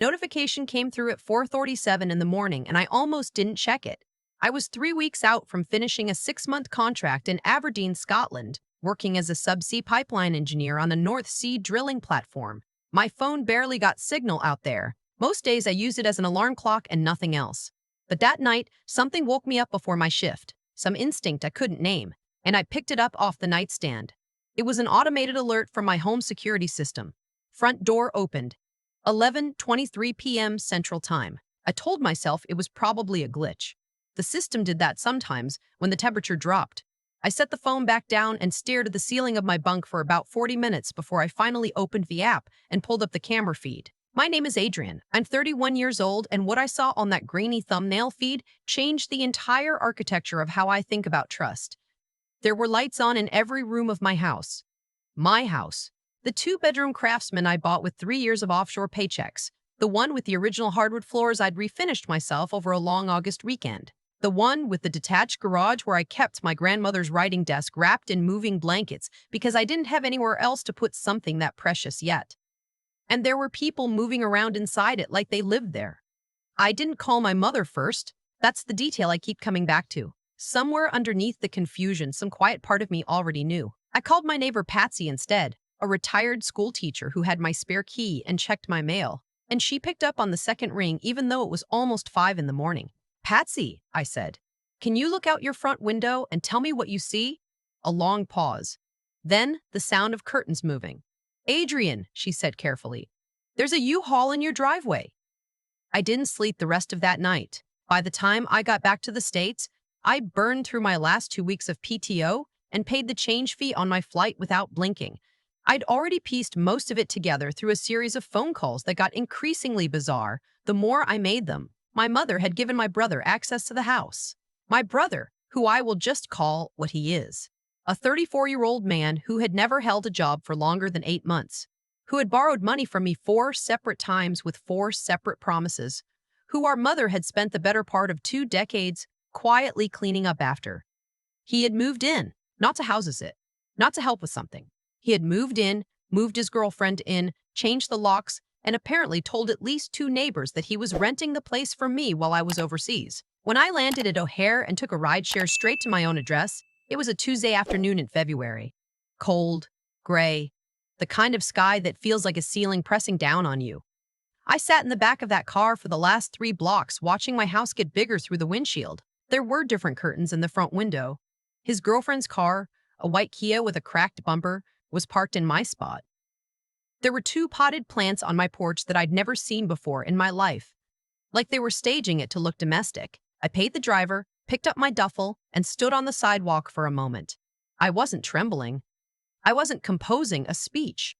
Notification came through at 4:37 in the morning and I almost didn't check it. I was 3 weeks out from finishing a 6-month contract in Aberdeen, Scotland, working as a subsea pipeline engineer on a North Sea drilling platform. My phone barely got signal out there. Most days I use it as an alarm clock and nothing else. But that night, something woke me up before my shift, some instinct I couldn't name, and I picked it up off the nightstand. It was an automated alert from my home security system. Front door opened. 11:23 p.m. Central Time. I told myself it was probably a glitch. The system did that sometimes when the temperature dropped. I set the phone back down and stared at the ceiling of my bunk for about 40 minutes before I finally opened the app and pulled up the camera feed. My name is Adrienne. I'm 31 years old, and what I saw on that grainy thumbnail feed changed the entire architecture of how I think about trust. There were lights on in every room of my house. My house. The 2-bedroom craftsman I bought with 3 years of offshore paychecks. The one with the original hardwood floors I'd refinished myself over a long August weekend. The one with the detached garage where I kept my grandmother's writing desk wrapped in moving blankets because I didn't have anywhere else to put something that precious yet. And there were people moving around inside it like they lived there. I didn't call my mother first. That's the detail I keep coming back to. Somewhere underneath the confusion, some quiet part of me already knew. I called my neighbor Patsy instead, a retired school teacher who had my spare key and checked my mail. And she picked up on the second ring even though it was almost 5 in the morning. "Patsy," I said, "can you look out your front window and tell me what you see?" A long pause. Then the sound of curtains moving. "Adrienne," she said carefully, "there's a U-Haul in your driveway." I didn't sleep the rest of that night. By the time I got back to the States, I burned through my last 2 weeks of PTO and paid the change fee on my flight without blinking. I'd already pieced most of it together through a series of phone calls that got increasingly bizarre the more I made them. My mother had given my brother access to the house. My brother, who I will just call what he is. A 34-year-old man who had never held a job for longer than 8 months, who had borrowed money from me 4 separate times with 4 separate promises, who our mother had spent the better part of 2 decades quietly cleaning up after. He had moved in, not to house it, not to help with something. He had moved in, moved his girlfriend in, changed the locks, and apparently told at least 2 neighbors that he was renting the place from me while I was overseas. When I landed at O'Hare and took a rideshare straight to my own address, it was a Tuesday afternoon in February. Cold, gray, the kind of sky that feels like a ceiling pressing down on you. I sat in the back of that car for the last 3 blocks watching my house get bigger through the windshield. There were different curtains in the front window. His girlfriend's car, a white Kia with a cracked bumper, was parked in my spot. There were 2 potted plants on my porch that I'd never seen before in my life. Like they were staging it to look domestic. I paid the driver, picked up my duffel, and stood on the sidewalk for a moment. I wasn't trembling. I wasn't composing a speech.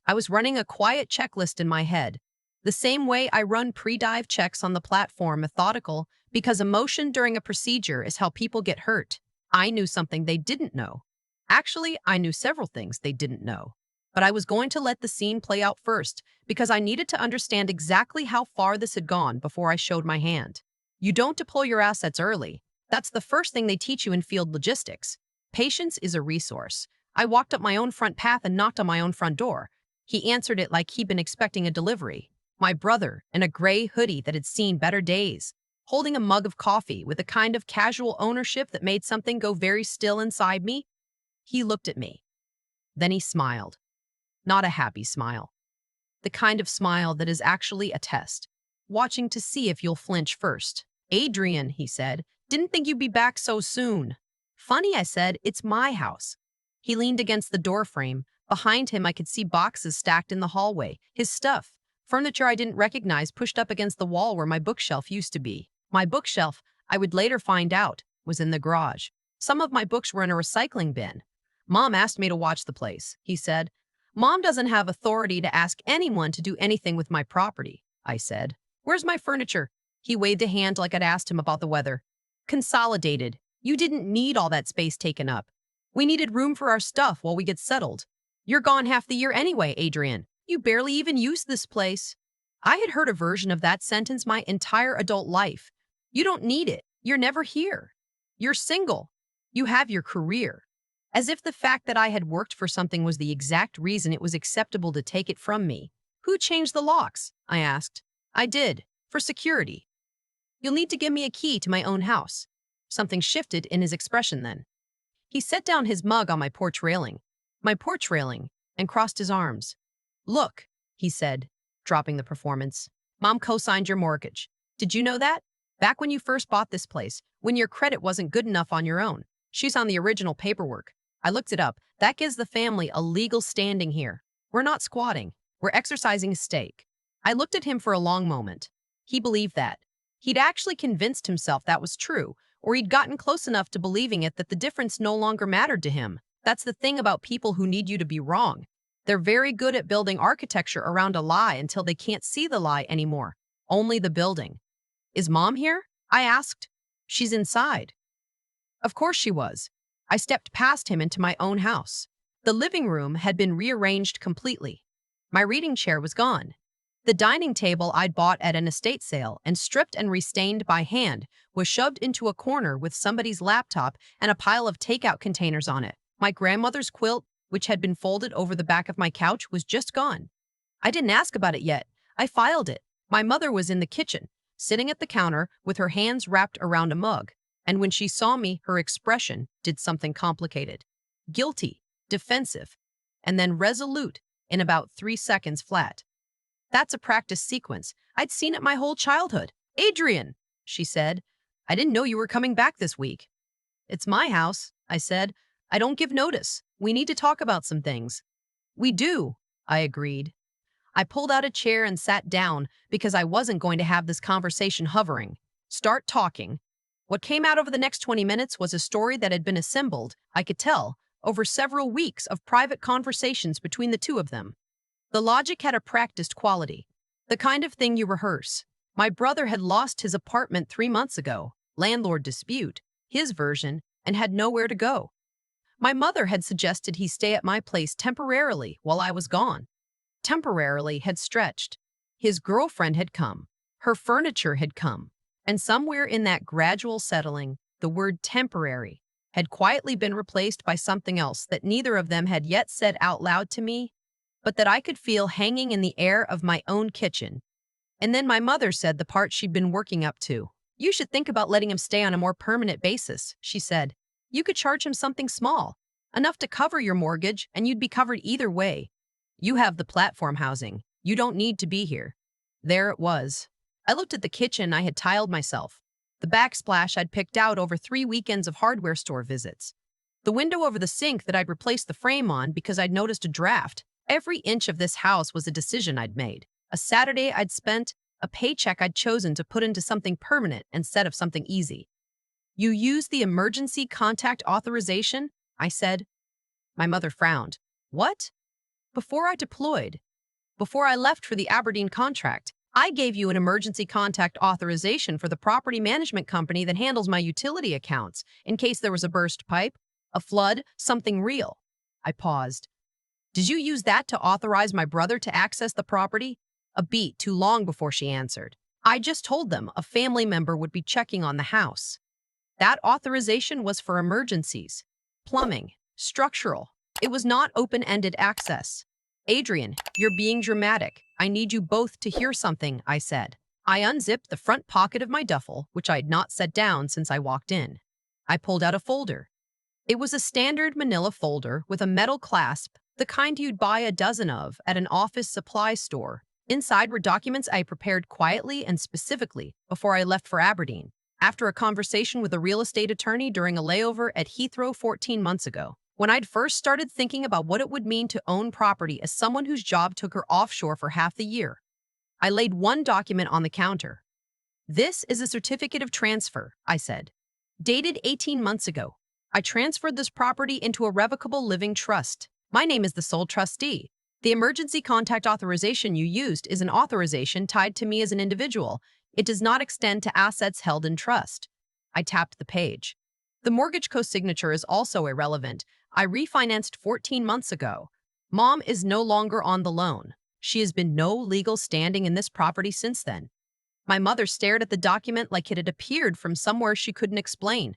I was running a quiet checklist in my head, the same way I run pre-dive checks on the platform, methodical, because emotion during a procedure is how people get hurt. I knew something they didn't know. Actually, I knew several things they didn't know. But I was going to let the scene play out first because I needed to understand exactly how far this had gone before I showed my hand. You don't deploy your assets early. That's the first thing they teach you in field logistics. Patience is a resource. I walked up my own front path and knocked on my own front door. He answered it like he'd been expecting a delivery. My brother, in a gray hoodie that had seen better days, holding a mug of coffee with a kind of casual ownership that made something go very still inside me. He looked at me. Then he smiled. Not a happy smile. The kind of smile that is actually a test, watching to see if you'll flinch first. "Adrienne," he said, "didn't think you'd be back so soon." "Funny," I said, "it's my house." He leaned against the doorframe. Behind him, I could see boxes stacked in the hallway. His stuff, furniture I didn't recognize, pushed up against the wall where my bookshelf used to be. My bookshelf, I would later find out, was in the garage. Some of my books were in a recycling bin. "Mom asked me to watch the place," he said. "Mom doesn't have authority to ask anyone to do anything with my property," I said. "Where's my furniture?" He waved a hand like I'd asked him about the weather. "Consolidated. You didn't need all that space taken up. We needed room for our stuff while we get settled. You're gone half the year anyway, Adrienne. You barely even use this place." I had heard a version of that sentence my entire adult life. You don't need it. You're never here. You're single. You have your career. As if the fact that I had worked for something was the exact reason it was acceptable to take it from me. "Who changed the locks?" I asked. I did, for security. You'll need to give me a key to my own house. Something shifted in his expression then. He set down his mug on my porch railing, and crossed his arms. Look, he said, dropping the performance. Mom co-signed your mortgage. Did you know that? Back when you first bought this place, when your credit wasn't good enough on your own. She's on the original paperwork. I looked it up. That gives the family a legal standing here. We're not squatting. We're exercising a stake. I looked at him for a long moment. He believed that. He'd actually convinced himself that was true, or he'd gotten close enough to believing it that the difference no longer mattered to him. That's the thing about people who need you to be wrong. They're very good at building architecture around a lie until they can't see the lie anymore. Only the building. Is Mom here? I asked. She's inside. Of course she was. I stepped past him into my own house. The living room had been rearranged completely. My reading chair was gone. The dining table I'd bought at an estate sale and stripped and restained by hand was shoved into a corner with somebody's laptop and a pile of takeout containers on it. My grandmother's quilt, which had been folded over the back of my couch, was just gone. I didn't ask about it yet. I filed it. My mother was in the kitchen, sitting at the counter with her hands wrapped around a mug. And when she saw me, her expression did something complicated. Guilty, defensive, and then resolute in about 3 seconds flat. That's a practice sequence. I'd seen it my whole childhood. Adrienne, she said, I didn't know you were coming back this week. It's my house, I said. I don't give notice. We need to talk about some things. We do, I agreed. I pulled out a chair and sat down because I wasn't going to have this conversation hovering. Start talking. What came out over the next 20 minutes was a story that had been assembled, I could tell, over several weeks of private conversations between the two of them. The logic had a practiced quality, the kind of thing you rehearse. My brother had lost his apartment 3 months ago, landlord dispute, his version, and had nowhere to go. My mother had suggested he stay at my place temporarily while I was gone. Temporarily had stretched. His girlfriend had come. Her furniture had come. And somewhere in that gradual settling, the word temporary had quietly been replaced by something else that neither of them had yet said out loud to me, but that I could feel hanging in the air of my own kitchen. And then my mother said the part she'd been working up to. You should think about letting him stay on a more permanent basis, she said. You could charge him something small, enough to cover your mortgage, and you'd be covered either way. You have the platform housing. You don't need to be here. There it was. I looked at the kitchen I had tiled myself, the backsplash I'd picked out over 3 weekends of hardware store visits, the window over the sink that I'd replaced the frame on because I'd noticed a draft. Every inch of this house was a decision I'd made, a Saturday I'd spent, a paycheck I'd chosen to put into something permanent instead of something easy. You use the emergency contact authorization? I said. My mother frowned. What? Before I deployed, before I left for the Aberdeen contract, I gave you an emergency contact authorization for the property management company that handles my utility accounts in case there was a burst pipe, a flood, something real. I paused. Did you use that to authorize my brother to access the property? A beat too long before she answered. I just told them a family member would be checking on the house. That authorization was for emergencies. Plumbing. Structural. It was not open-ended access. Adrienne, you're being dramatic. I need you both to hear something, I said. I unzipped the front pocket of my duffel, which I had not set down since I walked in. I pulled out a folder. It was a standard manila folder with a metal clasp, the kind you'd buy a dozen of at an office supply store. Inside were documents I prepared quietly and specifically before I left for Aberdeen, after a conversation with a real estate attorney during a layover at Heathrow 14 months ago, when I'd first started thinking about what it would mean to own property as someone whose job took her offshore for half the year. I laid one document on the counter. This is a certificate of transfer, I said. Dated 18 months ago. I transferred this property into a revocable living trust. My name is the sole trustee. The emergency contact authorization you used is an authorization tied to me as an individual. It does not extend to assets held in trust. I tapped the page. The mortgage co-signature is also irrelevant. I refinanced 14 months ago. Mom is no longer on the loan. She has been no legal standing in this property since then. My mother stared at the document like it had appeared from somewhere she couldn't explain.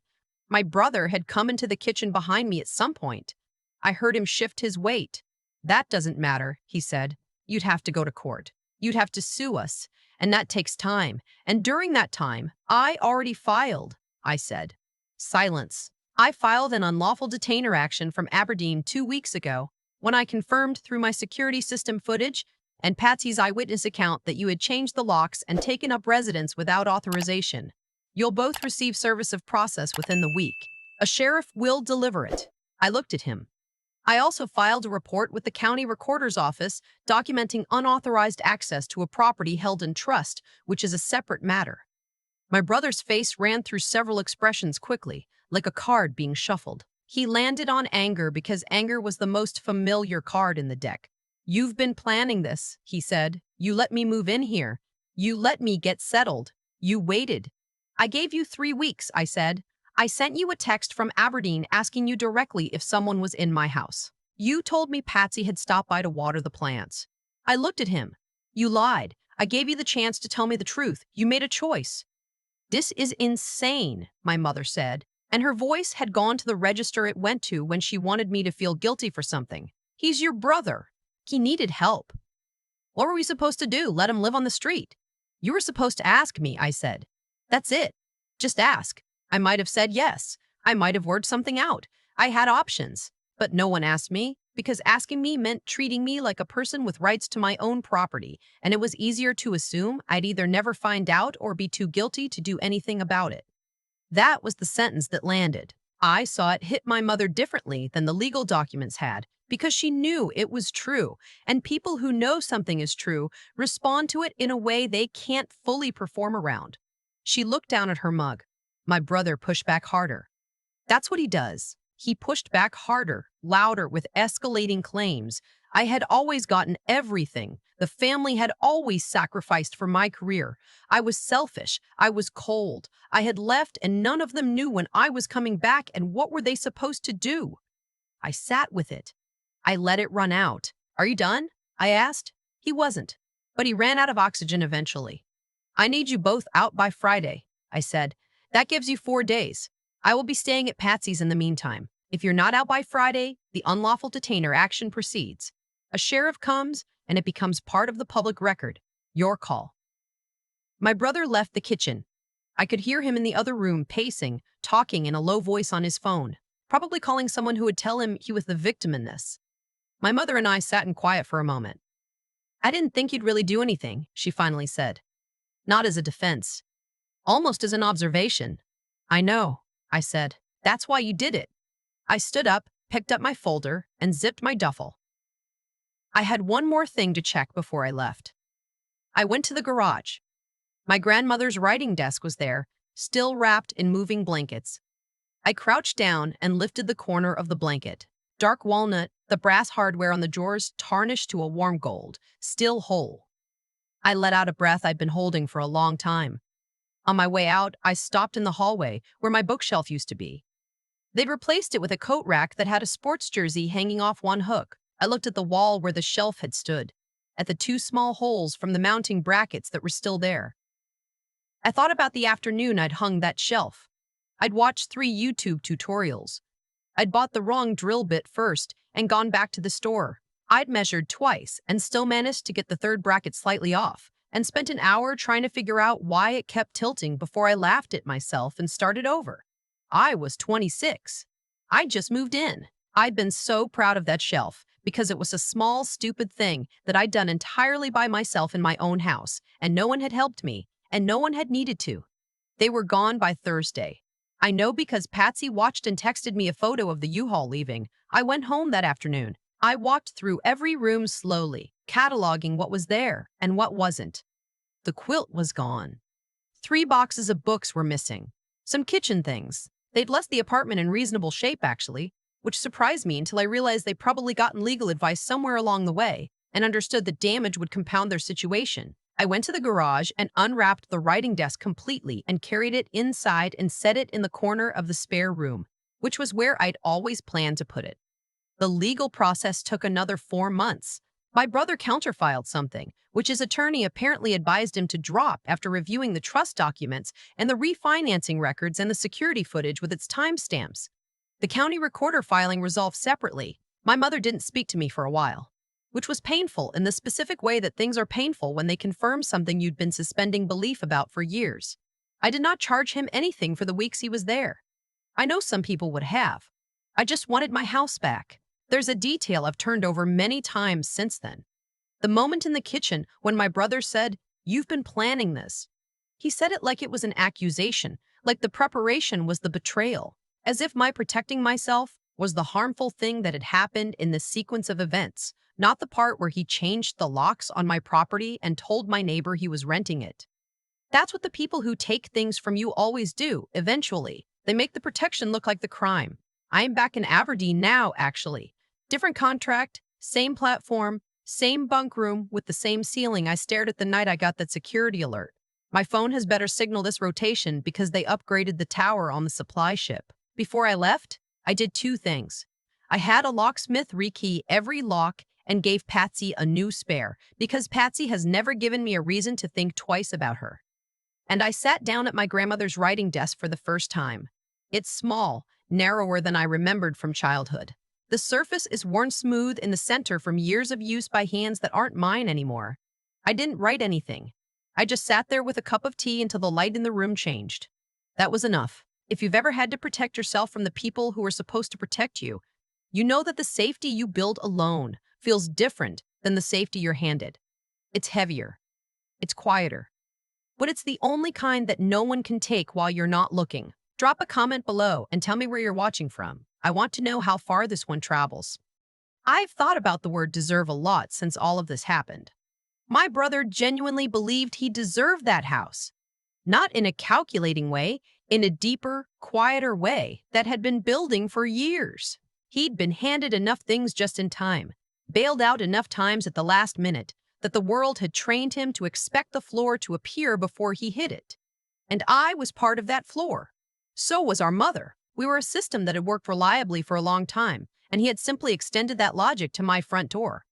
My brother had come into the kitchen behind me at some point. I heard him shift his weight. That doesn't matter, he said. You'd have to go to court. You'd have to sue us. and that takes time. And during that time, I already filed, I said. Silence. I filed an unlawful detainer action from Aberdeen 2 weeks ago when I confirmed through my security system footage and Patsy's eyewitness account that you had changed the locks and taken up residence without authorization. You'll both receive service of process within the week. A sheriff will deliver it. I looked at him. I also filed a report with the county recorder's office documenting unauthorized access to a property held in trust, which is a separate matter. My brother's face ran through several expressions quickly, like a card being shuffled. He landed on anger because anger was the most familiar card in the deck. You've been planning this, he said. You let me move in here. You let me get settled. You waited. I gave you 3 weeks, I said. I sent you a text from Aberdeen asking you directly if someone was in my house. You told me Patsy had stopped by to water the plants. I looked at him. You lied. I gave you the chance to tell me the truth. You made a choice. This is insane, my mother said, and her voice had gone to the register it went to when she wanted me to feel guilty for something. He's your brother. He needed help. What were we supposed to do? Let him live on the street? You were supposed to ask me, I said. That's it. Just ask. I might have said yes. I might have worked something out. I had options. But no one asked me, because asking me meant treating me like a person with rights to my own property, and it was easier to assume I'd either never find out or be too guilty to do anything about it. That was the sentence that landed. I saw it hit my mother differently than the legal documents had, because she knew it was true, and people who know something is true respond to it in a way they can't fully perform around. She looked down at her mug. My brother pushed back harder. That's what he does. He pushed back harder, louder, with escalating claims. I had always gotten everything. The family had always sacrificed for my career. I was selfish. I was cold. I had left, and none of them knew when I was coming back, and what were they supposed to do? I sat with it. I let it run out. Are you done? I asked. He wasn't, but he ran out of oxygen eventually. I need you both out by Friday, I said. That gives you 4 days. I will be staying at Patsy's in the meantime. If you're not out by Friday, the unlawful detainer action proceeds. A sheriff comes, and it becomes part of the public record. Your call. My brother left the kitchen. I could hear him in the other room pacing, talking in a low voice on his phone, probably calling someone who would tell him he was the victim in this. My mother and I sat in quiet for a moment. I didn't think you'd really do anything, she finally said. Not as a defense. Almost as an observation. I know, I said. That's why you did it. I stood up, picked up my folder, and zipped my duffel. I had one more thing to check before I left. I went to the garage. My grandmother's writing desk was there, still wrapped in moving blankets. I crouched down and lifted the corner of the blanket. Dark walnut, the brass hardware on the drawers tarnished to a warm gold, still whole. I let out a breath I'd been holding for a long time. On my way out, I stopped in the hallway where my bookshelf used to be. They'd replaced it with a coat rack that had a sports jersey hanging off one hook. I looked at the wall where the shelf had stood, at the 2 small holes from the mounting brackets that were still there. I thought about the afternoon I'd hung that shelf. I'd watched 3 YouTube tutorials. I'd bought the wrong drill bit first and gone back to the store. I'd measured twice and still managed to get the 3rd bracket slightly off, and spent an hour trying to figure out why it kept tilting before I laughed at myself and started over. I was 26. I'd just moved in. I'd been so proud of that shelf because it was a small, stupid thing that I'd done entirely by myself in my own house, and no one had helped me, and no one had needed to. They were gone by Thursday. I know because Patsy watched and texted me a photo of the U-Haul leaving. I went home that afternoon. I walked through every room slowly, cataloging what was there and what wasn't. The quilt was gone. 3 boxes of books were missing. Some kitchen things. They'd left the apartment in reasonable shape, actually, which surprised me until I realized they'd probably gotten legal advice somewhere along the way and understood that damage would compound their situation. I went to the garage and unwrapped the writing desk completely and carried it inside and set it in the corner of the spare room, which was where I'd always planned to put it. The legal process took another 4 months. My brother counterfiled something, which his attorney apparently advised him to drop after reviewing the trust documents and the refinancing records and the security footage with its timestamps. The county recorder filing resolved separately. My mother didn't speak to me for a while. which was painful in the specific way that things are painful when they confirm something you'd been suspending belief about for years. I did not charge him anything for the weeks he was there. I know some people would have. I just wanted my house back. There's a detail I've turned over many times since then. The moment in the kitchen when my brother said, "You've been planning this." He said it like it was an accusation, like the preparation was the betrayal, as if my protecting myself was the harmful thing that had happened in this sequence of events, not the part where he changed the locks on my property and told my neighbor he was renting it. That's what the people who take things from you always do, eventually. They make the protection look like the crime. I am back in Aberdeen now, actually. Different contract, same platform, same bunk room with the same ceiling I stared at the night I got that security alert. My phone has better signal this rotation because they upgraded the tower on the supply ship. Before I left, I did two things. I had a locksmith rekey every lock and gave Patsy a new spare because Patsy has never given me a reason to think twice about her. And I sat down at my grandmother's writing desk for the first time. It's small, narrower than I remembered from childhood. The surface is worn smooth in the center from years of use by hands that aren't mine anymore. I didn't write anything. I just sat there with a cup of tea until the light in the room changed. That was enough. If you've ever had to protect yourself from the people who are supposed to protect you, you know that the safety you build alone feels different than the safety you're handed. It's heavier. It's quieter. But it's the only kind that no one can take while you're not looking. Drop a comment below and tell me where you're watching from. I want to know how far this one travels. I've thought about the word deserve a lot since all of this happened. My brother genuinely believed he deserved that house. Not in a calculating way, in a deeper, quieter way that had been building for years. He'd been handed enough things just in time, bailed out enough times at the last minute, that the world had trained him to expect the floor to appear before he hit it. And I was part of that floor. So was our mother. We were a system that had worked reliably for a long time, and he had simply extended that logic to my front door.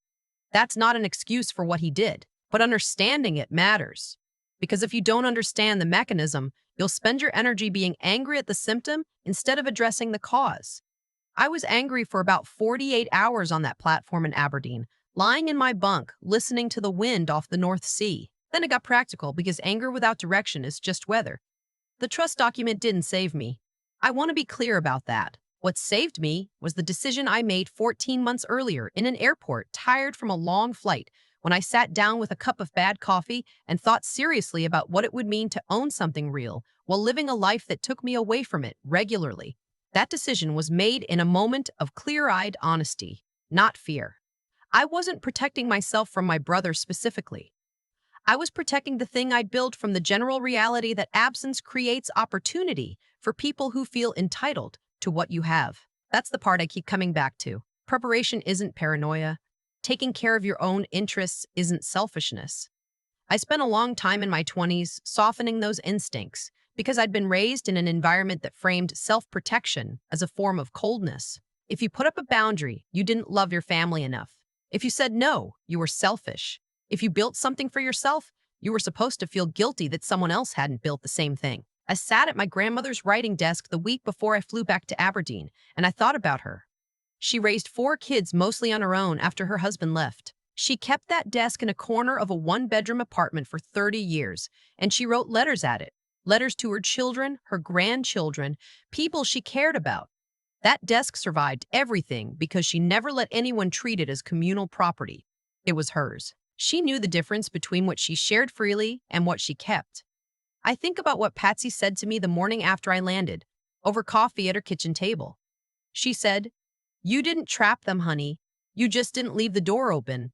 That's not an excuse for what he did, but understanding it matters. Because if you don't understand the mechanism, you'll spend your energy being angry at the symptom instead of addressing the cause. I was angry for about 48 hours on that platform in Aberdeen, lying in my bunk, listening to the wind off the North Sea. Then it got practical because anger without direction is just weather. The trust document didn't save me. I want to be clear about that. What saved me was the decision I made 14 months earlier in an airport, tired from a long flight, when I sat down with a cup of bad coffee and thought seriously about what it would mean to own something real while living a life that took me away from it regularly. That decision was made in a moment of clear-eyed honesty, not fear. I wasn't protecting myself from my brother specifically. I was protecting the thing I'd built from the general reality that absence creates opportunity for people who feel entitled to what you have. That's the part I keep coming back to. Preparation isn't paranoia. Taking care of your own interests isn't selfishness. I spent a long time in my 20s softening those instincts because I'd been raised in an environment that framed self-protection as a form of coldness. If you put up a boundary, you didn't love your family enough. If you said no, you were selfish. If you built something for yourself, you were supposed to feel guilty that someone else hadn't built the same thing. I sat at my grandmother's writing desk the week before I flew back to Aberdeen, and I thought about her. She raised 4 kids mostly on her own after her husband left. She kept that desk in a corner of a one-bedroom apartment for 30 years, and she wrote letters at it. Letters to her children, her grandchildren, people she cared about. That desk survived everything because she never let anyone treat it as communal property. It was hers. She knew the difference between what she shared freely and what she kept. I think about what Patsy said to me the morning after I landed, over coffee at her kitchen table. She said, "You didn't trap them, honey. You just didn't leave the door open."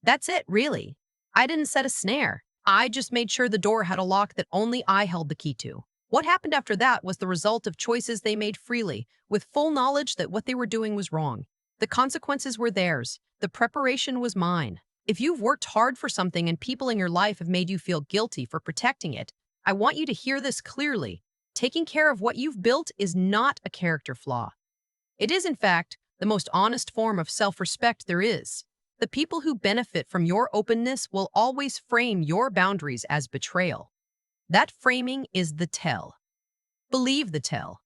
That's it, really. I didn't set a snare. I just made sure the door had a lock that only I held the key to. What happened after that was the result of choices they made freely, with full knowledge that what they were doing was wrong. The consequences were theirs. The preparation was mine. If you've worked hard for something and people in your life have made you feel guilty for protecting it, I want you to hear this clearly. Taking care of what you've built is not a character flaw. It is, in fact, the most honest form of self-respect there is. The people who benefit from your openness will always frame your boundaries as betrayal. That framing is the tell. Believe the tell.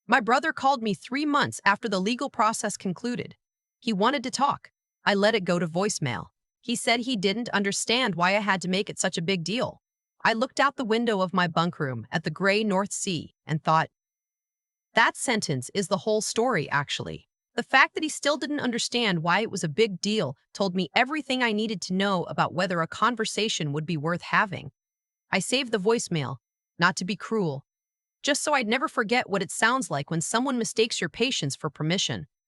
My brother called me 3 months after the legal process concluded. He wanted to talk. I let it go to voicemail. He said he didn't understand why I had to make it such a big deal. I looked out the window of my bunk room at the gray North Sea and thought, that sentence is the whole story, actually. The fact that he still didn't understand why it was a big deal told me everything I needed to know about whether a conversation would be worth having. I saved the voicemail, not to be cruel, just so I'd never forget what it sounds like when someone mistakes your patience for permission.